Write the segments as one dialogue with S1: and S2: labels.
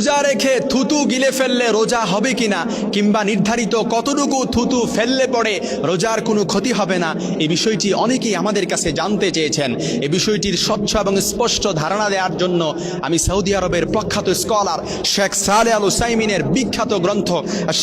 S1: রোজা রেখে থুতু গিলে ফেললে রোজা হবে কিনা, কিংবা নির্ধারিত কতটুকু থুতু ফেললে পরে রোজার কোনো ক্ষতি হবে না, এই বিষয়টি অনেকেই আমাদের কাছে জানতে চেয়েছেন। এই বিষয়টির স্বচ্ছ এবং স্পষ্ট ধারণা দেওয়ার জন্য আমি সৌদি আরবের প্রখ্যাত স্কলার শেখ সালেহ আল উসাইমিনের বিখ্যাত গ্রন্থ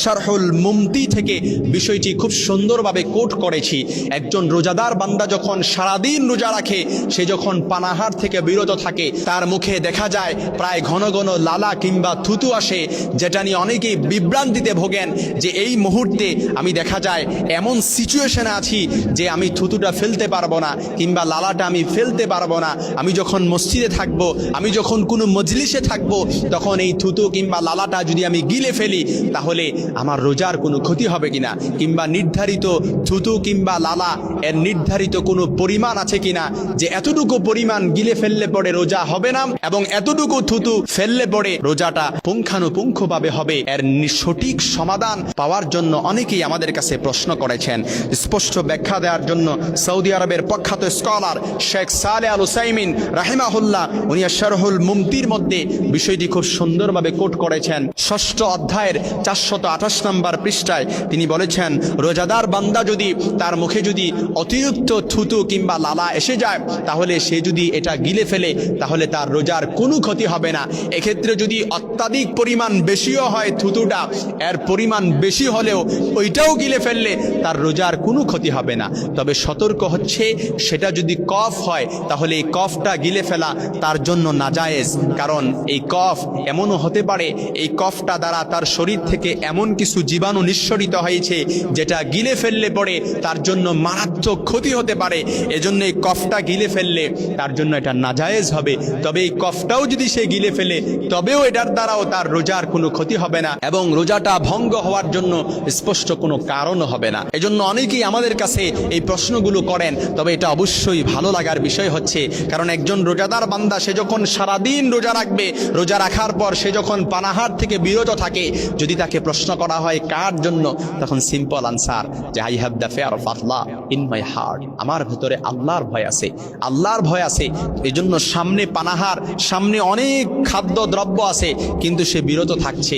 S1: শারহুল মুমতি থেকে বিষয়টি খুব সুন্দরভাবে কোট করেছি। একজন রোজাদার বান্দা যখন সারাদিন রোজা রাখে, সে যখন পানাহার থেকে বিরত থাকে, তার মুখে দেখা যায় প্রায় ঘন ঘন লালা কিংবা থুতু আসে, যেটা নিয়ে অনেকেই বিভ্রান্তিতে ভোগেন যে এই মুহূর্তে আমি দেখা যায় এমন সিচুয়েশনে আছি যে আমি থুতুটা ফেলতে পারবো না কিংবা লালাটা আমি ফেলতে পারবো না। আমি যখন মসজিদে থাকবো, আমি যখন কোনো মজলিসে থাকবো, তখন এই থুতু কিংবা লালাটা যদি আমি গিলে ফেলি তাহলে আমার রোজার কোনো ক্ষতি হবে কিনা, কিংবা নির্ধারিত থুতু কিংবা লালা এর নির্ধারিত কোনো পরিমাণ আছে কিনা যে এতটুকু পরিমাণ গিলে ফেললে পরে রোজা হবে না এবং এতটুকু থুতু ফেললে পরে রোজাটা পুঙ্খানুপুঙ্খভাবে হবে। এর সঠিক সমাধান পাওয়ার জন্য অনেকেই আমাদের কাছে প্রশ্ন করেছেন। স্পষ্ট ব্যাখ্যা দেওয়ার জন্য সৌদি আরবের প্রখ্যাত স্কলার শেখ সালেহ আল উসাইমিন রাহিমাহুল্লাহ উনি শারহুল মুমতির মধ্যে বিষয়টি খুব সুন্দরভাবে কোট করেছেন। 6ষ্ঠ অধ্যায়ের 428 নম্বর পৃষ্ঠায় তিনি বলেছেন, রোজাদার বান্দা যদি তার মুখে যদি অতিরিক্ত থুতু কিংবা লালা এসে যায়, তাহলে সে যদি এটা গিলে ফেলে তাহলে তার রোজার কোনো ক্ষতি হবে না। এক্ষেত্রে যদি অত্যাধিক পরিমাণ বেশিও হয় থুতুটা, এর পরিমাণ বেশি হলেও ওইটাও গিলে ফেললে তার রোজার কোনো ক্ষতি হবে না। তবে সতর্ক হচ্ছে, সেটা যদি কফ হয় তাহলে এই কফটা গিলে ফেলা তার জন্য নাজায়েজ। কারণ এই কফ এমনও হতে পারে এই কফটা দ্বারা তার শরীর থেকে এমন কিছু জীবাণু নিঃসরিত হয়েছে যেটা গিলে ফেললে পরে তার জন্য মারাত্মক ক্ষতি হতে পারে। এজন্য এই কফটা গিলে ফেললে তার জন্য এটা নাজায়েজ হবে। তবে এই কফটাও যদি সে গিলে ফেলে তবেও এটার দ্বারাও তার রোজার কোনো ক্ষতি হবে না এবং রোজাটা ভঙ্গ হওয়ার জন্য স্পষ্ট কোনো কারণও হবে না। এজন্য অনেকেই আমাদের কাছে এই প্রশ্নগুলো করেন। তবে এটা অবশ্যই ভালো লাগার বিষয় হচ্ছে, কারণ একজন রোজাদার বান্দা সে যখন সারাদিন রোজা রাখবে, রোজা রাখার পর সে যখন পানাহার থেকে বিরত থাকে, যদি তাকে প্রশ্ন করা হয় কার জন্য, তখন সিম্পল আনসার যে I have the fear of Allah in my heart, আমার ভেতরে আল্লাহর ভয় আছে, আল্লাহর ভয় আছে। এই জন্য সামনে পানাহার, সামনে অনেক খাদ্য দ্রব্য আছে, কিন্তু সে বিরত থাকছে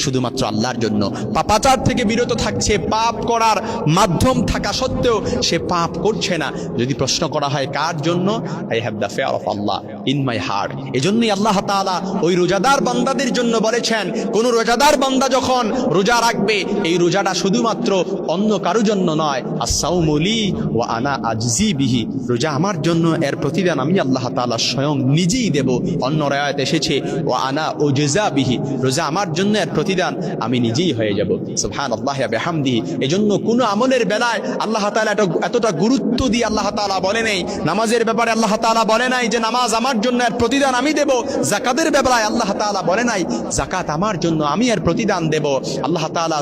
S1: শুধুমাত্র আল্লাহর জন্য। পাপাচার থেকে বিরত থাকছে, পাপ করার মাধ্যম থাকা সত্ত্বেও সে পাপ করছে না। যদি প্রশ্ন করা হয় কার জন্য, I have the fear of Allah in my heart. এজন্যই আল্লাহ তাআলা ওই রোজাদার বান্দাদের জন্য বলেছেন, কোন রোজাদার বান্দা যখন রোজা রাখবে, এই রোজাটা শুধুমাত্র অন্য কারো জন্য নয়, আস-সাওমু লি ওয়া আনা আজজি বিহি, রোজা আমার জন্য, এর প্রতিদান আমি আল্লাহ তাআলা স্বয়ং নিজেই দেব। অন্য রায়াত এসেছে ওয়া আনা উজজা বিহি, রোজা আমার জন্য, এর প্রতিদান আমি নিজেই হয়ে যাব। সুবহানাল্লাহি ওয়া বিহামদিহি। এজন্য কোন আমলের বেলায় আল্লাহ তাআলা এতটা গুরুত্ব দিয়ে আল্লাহ তাআলা বলে নাই। নামাজের ব্যাপারে আল্লাহ তাআলা বলে নাই যে নামাজ আমার জন্য, এর প্রতিদান আমি দেব। যাকাতের ব্যাপারে আল্লাহ তাআলা বলে নাই যাকাত আমার জন্য, আমি এর প্রতিদান দেব। আল্লাহ তাআলা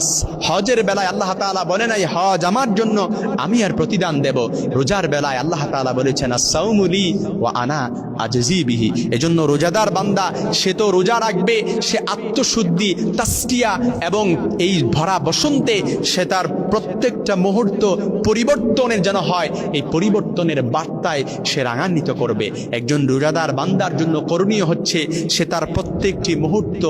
S1: হজের বেলায় আল্লাহ তাআলা বলে নাই হজ আমার জন্য, আমি এর প্রতিদান দেব। রোজার বেলায় আল্লাহ তাআলা বলেছেন আস-সাওমু লি ওয়া আনা আজজি বিহি। এজন্য রোজাদার বান্দা সে তো রোজা রাখবে, সে আত্মশুদ্ধি, তাসকিয়া এবং এই ভরা বসন্তে সে তার প্রত্যেকটা মুহূর্ত পরিবর্তনের যেন হয়, এই পরিবর্তনের বার্তায় সে রাঙান্বিত করবে। একজন রোজাদার বান্দার জন্য করণীয় হচ্ছে সে তার প্রত্যেকটি মুহূর্ত,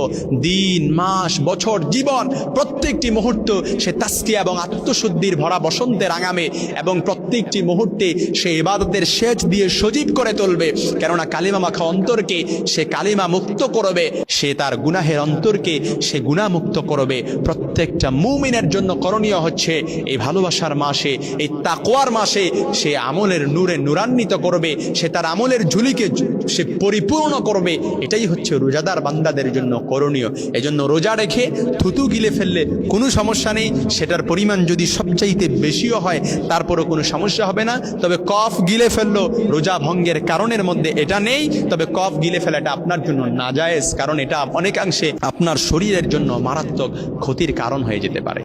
S1: দিন, মাস, বছর, জীবন, প্রত্যেকটি মুহূর্ত সে তাসকিয়া এবং আত্মশুদ্ধির ভরা বসন্তে রাঙাবে এবং প্রত্যেকটি মুহূর্তে সে ইবাদতের সেচ দিয়ে সজীব করে তুলবে। কেননা কালিমা মাখা অন্তরকে সে কালিমা মুক্ত করবে, সে তার গুনাহের অন্তরকে সে গুনাহ মুক্ত করবে। প্রত্যেকটা মুমিনের জন্য করণীয় হচ্ছে এই ভালোবাসার মাসে, এই তাকওয়ার মাসে সে আমলের নূরে নূরান্বিত করবে, সে তার আমলের ঝুলিকে সে পরিপূর্ণ করবে। এটাই হচ্ছে রোজাদার বান্দাদের জন্য করণীয়। এজন্য রোজা রেখে থুতু গিলে ফেললে কোনো সমস্যা নেই, সেটার পরিমাণ যদি সবচাইতে বেশিও হয় তারপরও কোনো সমস্যা হবে না। তবে কফ গিলে ফেললো রোজা ভঙ্গের কারণের মধ্যে এটা নেই। তবে কফ গিলে ফেলাটা আপনার জন্য নাজায়েজ, কারণ এটা অনেকাংশে আপনার শরীরের জন্য মারাত্মক ক্ষতির কারণ হয়ে যেতে পারে।